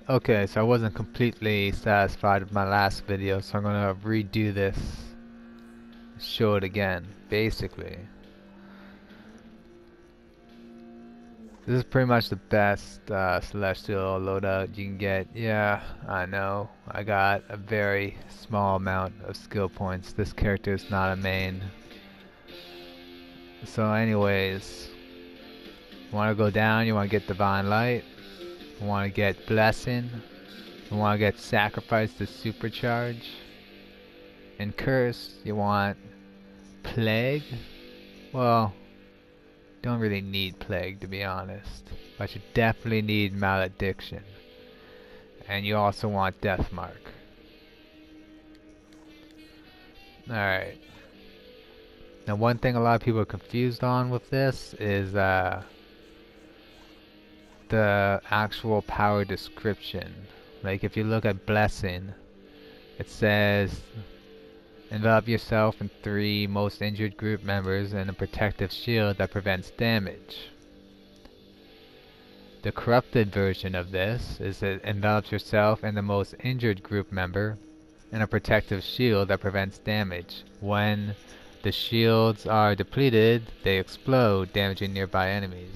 Okay, so I wasn't completely satisfied with my last video, so I'm gonna redo this, show it again. Basically, this is pretty much the best celestial loadout you can get. Yeah, I know. I got a very small amount of skill points. This character is not a main. So anyways, you want to go down, you want to get Divine Light, you want to get Blessing, you want to get Sacrifice to Supercharge, and Curse, you want Plague. Well, don't really need Plague to be honest, but you definitely need Malediction, and you also want Death Mark. Alright, now one thing a lot of people are confused on with this is the actual power description. Like if you look at Blessing, it says envelop yourself and 3 most injured group members in a protective shield that prevents damage. The corrupted version of this is it envelops yourself and the most injured group member in a protective shield that prevents damage. When the shields are depleted, they explode, damaging nearby enemies.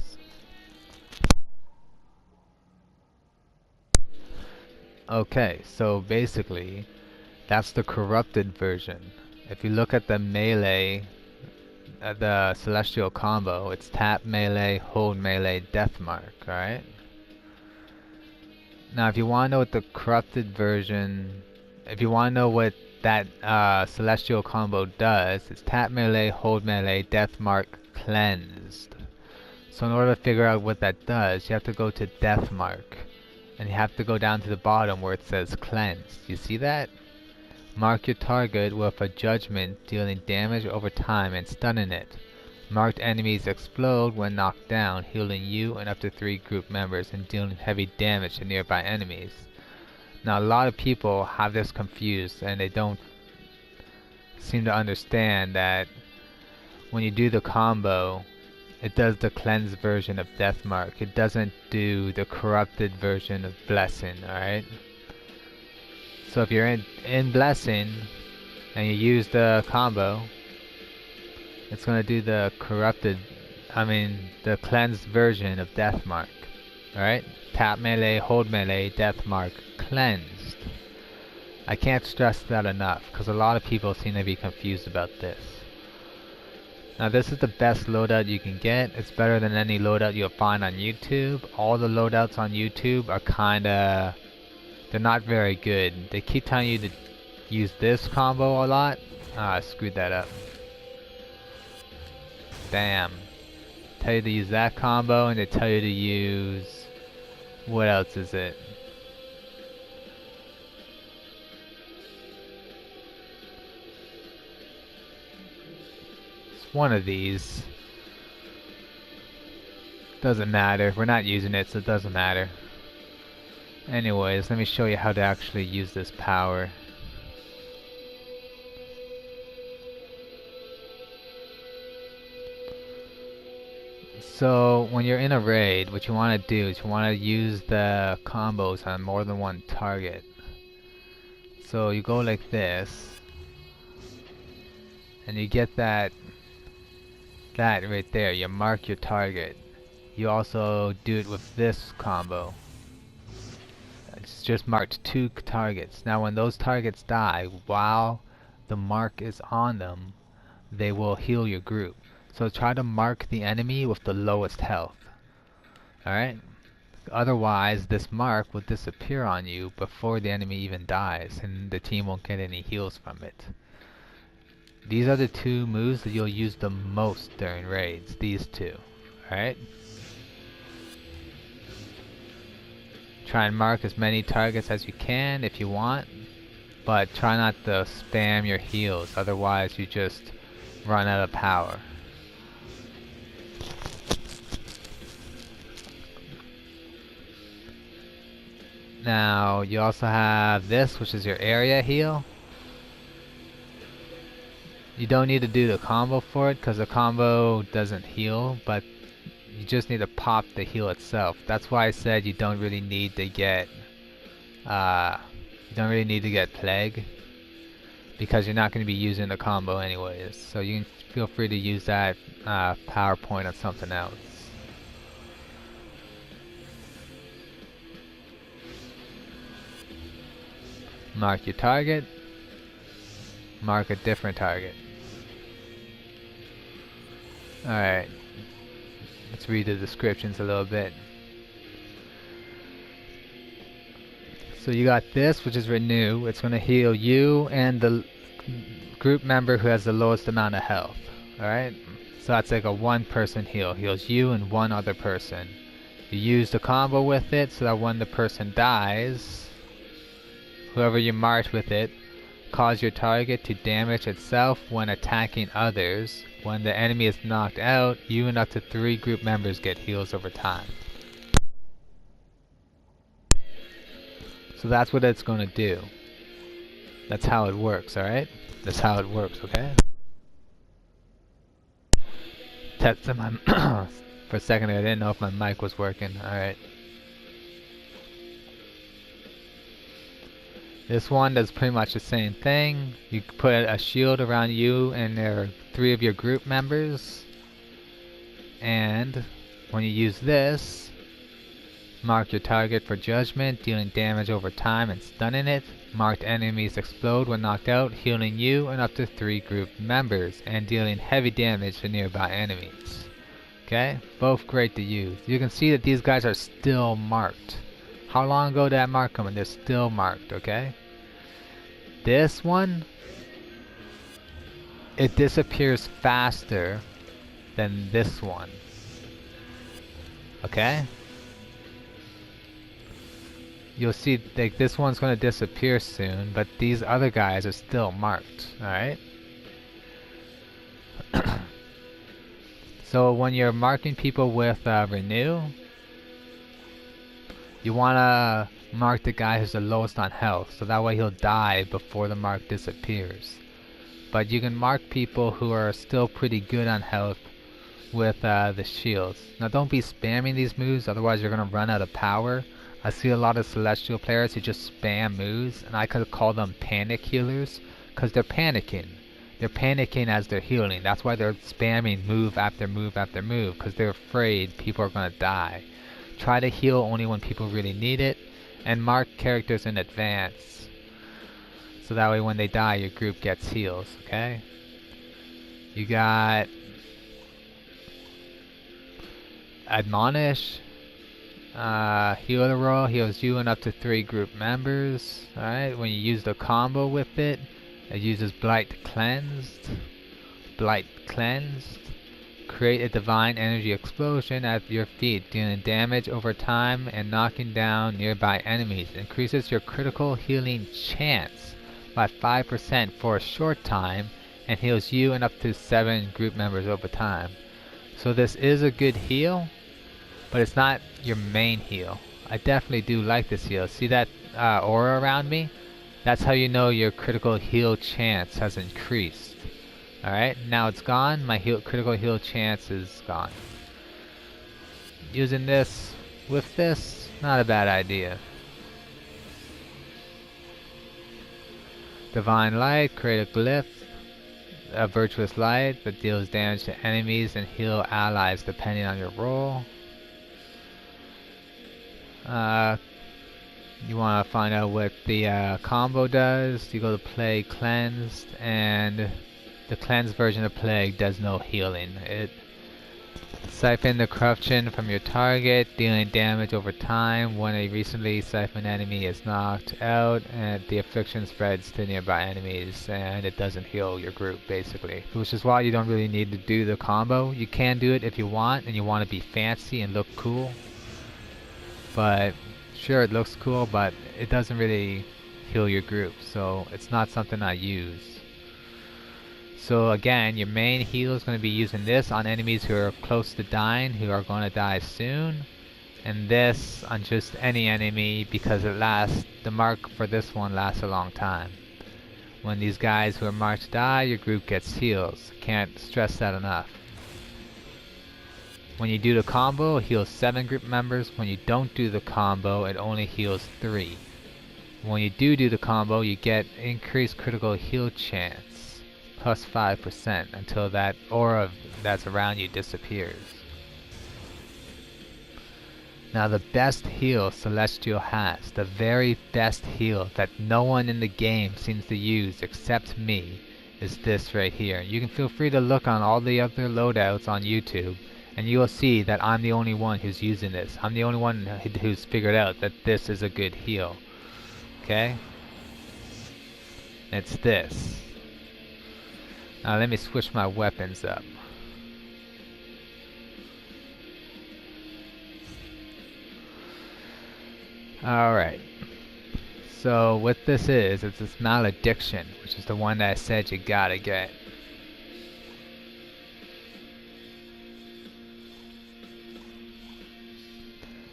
Okay, so basically, that's the corrupted version. If you look at the melee, the celestial combo, it's tap melee, hold melee, death mark, alright? Now if you want to know what the corrupted version, if you want to know what that celestial combo does, it's tap melee, hold melee, death mark, cleansed. So in order to figure out what that does, you have to go to death mark. And you have to go down to the bottom where it says cleanse. You see that? Mark your target with a judgment dealing damage over time and stunning it. Marked enemies explode when knocked down, healing you and up to 3 group members and dealing heavy damage to nearby enemies. Now a lot of people have this confused and they don't seem to understand that when you do the combo, it does the cleansed version of Death Mark. It doesn't do the corrupted version of Blessing, alright? So if you're in Blessing and you use the combo, it's gonna do the the cleansed version of Death Mark. Alright? Tap melee, hold melee, Death Mark, cleansed. I can't stress that enough because a lot of people seem to be confused about this. Now this is the best loadout you can get. It's better than any loadout you'll find on YouTube. All the loadouts on YouTube are they're not very good. They keep telling you to use this combo a lot. Ah, I screwed that up. Damn. Tell you to use that combo and they tell you to use... what else is it? One of these. Doesn't matter. We're not using it, so it doesn't matter. Anyways, let me show you how to actually use this power. So, when you're in a raid, what you want to do is you want to use the combos on more than one target. So, you go like this, and you get that right there. You mark your target. You also do it with this combo. It's just marked 2 targets. Now when those targets die, while the mark is on them, they will heal your group. So try to mark the enemy with the lowest health. Alright? Otherwise, this mark will disappear on you before the enemy even dies, and the team won't get any heals from it. These are the 2 moves that you'll use the most during raids. These 2. Alright? Try and mark as many targets as you can if you want, but try not to spam your heals, otherwise you just run out of power. Now you also have this, which is your area heal. You don't need to do the combo for it because the combo doesn't heal, but you just need to pop the heal itself. That's why I said you don't really need to get You don't really need to get Plague, because you're not going to be using the combo anyways. So you can feel free to use that PowerPoint on something else. Mark your target. Mark a different target. Alright. Let's read the descriptions a little bit. So you got this, which is Renew. It's going to heal you and the group member who has the lowest amount of health. Alright? So that's like a one person heal. Heals you and one other person. You use the combo with it so that when the person dies, whoever you marked with it, cause your target to damage itself when attacking others. When the enemy is knocked out, you and up to 3 group members get heals over time. So that's what it's going to do. That's how it works, alright? That's how it works, okay? Testing my for a second I didn't know if my mic was working. Alright. This one does pretty much the same thing. You put a shield around you and there are 3 of your group members. And when you use this, mark your target for judgment, dealing damage over time and stunning it. Marked enemies explode when knocked out, healing you and up to 3 group members, and dealing heavy damage to nearby enemies. Okay? Both great to use. You can see that these guys are still marked. How long ago did I mark them? And they're still marked, okay? This one, it disappears faster than this one. Okay? You'll see like this one's going to disappear soon, but these other guys are still marked, alright? So when you're marking people with Renew, you want to mark the guy who's the lowest on health, so that way he'll die before the mark disappears. But you can mark people who are still pretty good on health with the shields. Now don't be spamming these moves, otherwise you're going to run out of power. I see a lot of Celestial players who just spam moves, and I could call them panic healers, because they're panicking. They're panicking as they're healing. That's why they're spamming move after move after move, because they're afraid people are going to die. Try to heal only when people really need it, and mark characters in advance. So that way when they die, your group gets heals, okay? You got Admonish. Heal the roll, heals you and up to 3 group members. Alright, when you use the combo with it, it uses Blight Cleansed. Blight Cleansed. Create a divine energy explosion at your feet, dealing damage over time and knocking down nearby enemies. Increases your critical healing chance by 5% for a short time and heals you and up to 7 group members over time. So this is a good heal, but it's not your main heal. I definitely do like this heal. See that aura around me? That's how you know your critical heal chance has increased. Alright, now it's gone. My critical heal chance is gone. Using this with this, not a bad idea. Divine Light, create a glyph. A virtuous light that deals damage to enemies and heal allies depending on your role. You want to find out what the combo does. You go to Plague Cleansed, and the cleansed version of Plague does no healing. It siphon the corruption from your target, dealing damage over time when a recently siphoned enemy is knocked out, and the affliction spreads to nearby enemies, and it doesn't heal your group basically. Which is why you don't really need to do the combo. You can do it if you want, and you want to be fancy and look cool. But sure, it looks cool, but it doesn't really heal your group, so it's not something I use. So again, your main heal is going to be using this on enemies who are close to dying, who are going to die soon, and this on just any enemy because it lasts. The mark for this one lasts a long time. When these guys who are marked die, your group gets heals. Can't stress that enough. When you do the combo, it heals 7 group members. When you don't do the combo, it only heals 3. When you do the combo, you get increased critical heal chance, plus 5% until that aura that's around you disappears. Now the best heal Celestial has, the very best heal that no one in the game seems to use except me, is this right here. You can feel free to look on all the other loadouts on YouTube, and you will see that I'm the only one who's using this. I'm the only one who's figured out that this is a good heal. Okay? It's this. Now let me switch my weapons up. Alright. So what this is, it's this malediction, which is the one that I said you gotta get.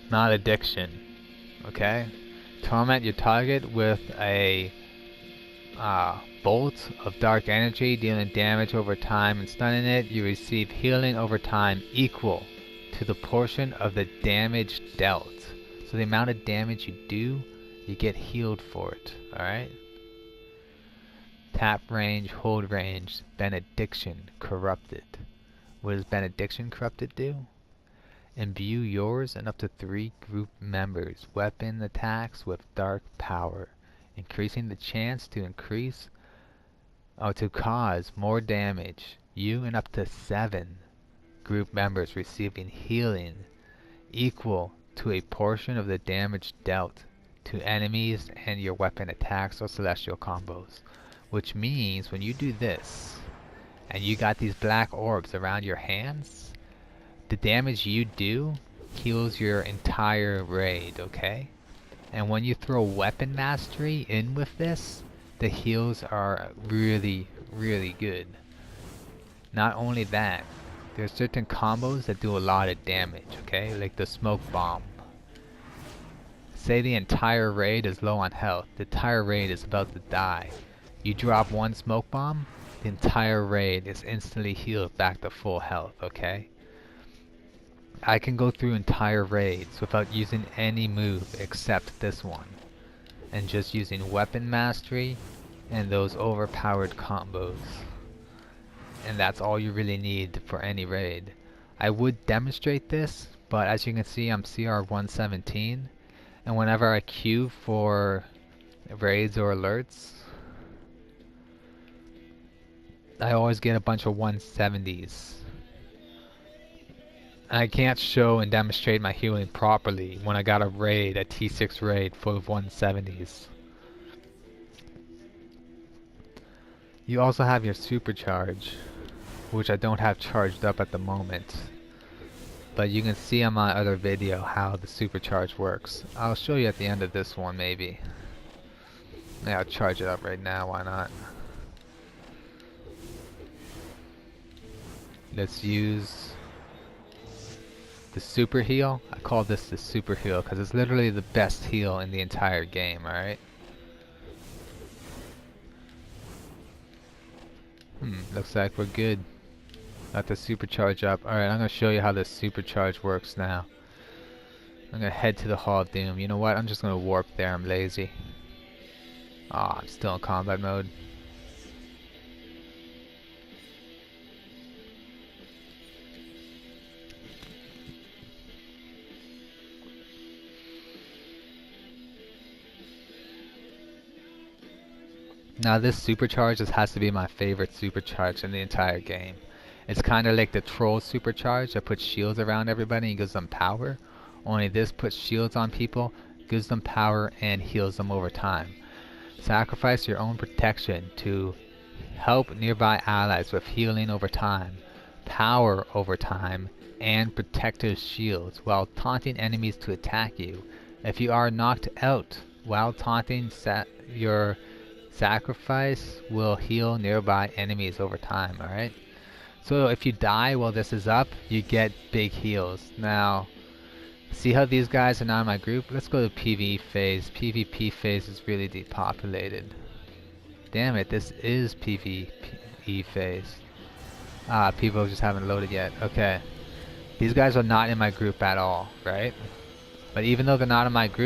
Malediction. Okay? Torment your target with a bolt of dark energy, dealing damage over time and stunning it. You receive healing over time equal to the portion of the damage dealt. So the amount of damage you do, you get healed for it. Alright? Tap range, hold range, benediction, corrupted. What does benediction corrupted do? Imbue yours and up to 3 group members' weapon attacks with dark power, increasing the chance to cause more damage. You and up to 7 group members receiving healing equal to a portion of the damage dealt to enemies and your weapon attacks or celestial combos. Which means when you do this and you got these black orbs around your hands, the damage you do heals your entire raid, okay? And when you throw weapon mastery in with this, the heals are really, really good. Not only that, there's certain combos that do a lot of damage, okay? Like the smoke bomb. Say the entire raid is low on health. The entire raid is about to die. You drop one smoke bomb, the entire raid is instantly healed back to full health, okay? I can go through entire raids without using any move except this one, and just using weapon mastery and those overpowered combos. And that's all you really need for any raid. I would demonstrate this, but as you can see I'm CR 117, and whenever I queue for raids or alerts, I always get a bunch of 170s. I can't show and demonstrate my healing properly when I got a raid, a T6 raid full of 170s. You also have your supercharge, which I don't have charged up at the moment. But you can see on my other video how the supercharge works. I'll show you at the end of this one maybe. Yeah, I'll charge it up right now, why not? Let's use the super heal. I call this the super heal because it's literally the best heal in the entire game, alright? Looks like we're good. Got the supercharge up. Alright, I'm going to show you how this supercharge works now. I'm going to head to the Hall of Doom. You know what? I'm just going to warp there. I'm lazy. Aw, I'm still in combat mode. Now this supercharge has to be my favorite supercharge in the entire game. It's kind of like the troll supercharge that puts shields around everybody and gives them power. Only this puts shields on people, gives them power, and heals them over time. Sacrifice your own protection to help nearby allies with healing over time, power over time, and protective shields while taunting enemies to attack you. If you are knocked out while taunting, your sacrifice will heal nearby enemies over time, alright? So if you die while this is up, you get big heals. Now, see how these guys are not in my group? Let's go to PvE phase. PvP phase is really depopulated. Damn it, this is PvE phase. Ah, people just haven't loaded yet. Okay. These guys are not in my group at all, right? But even though they're not in my group,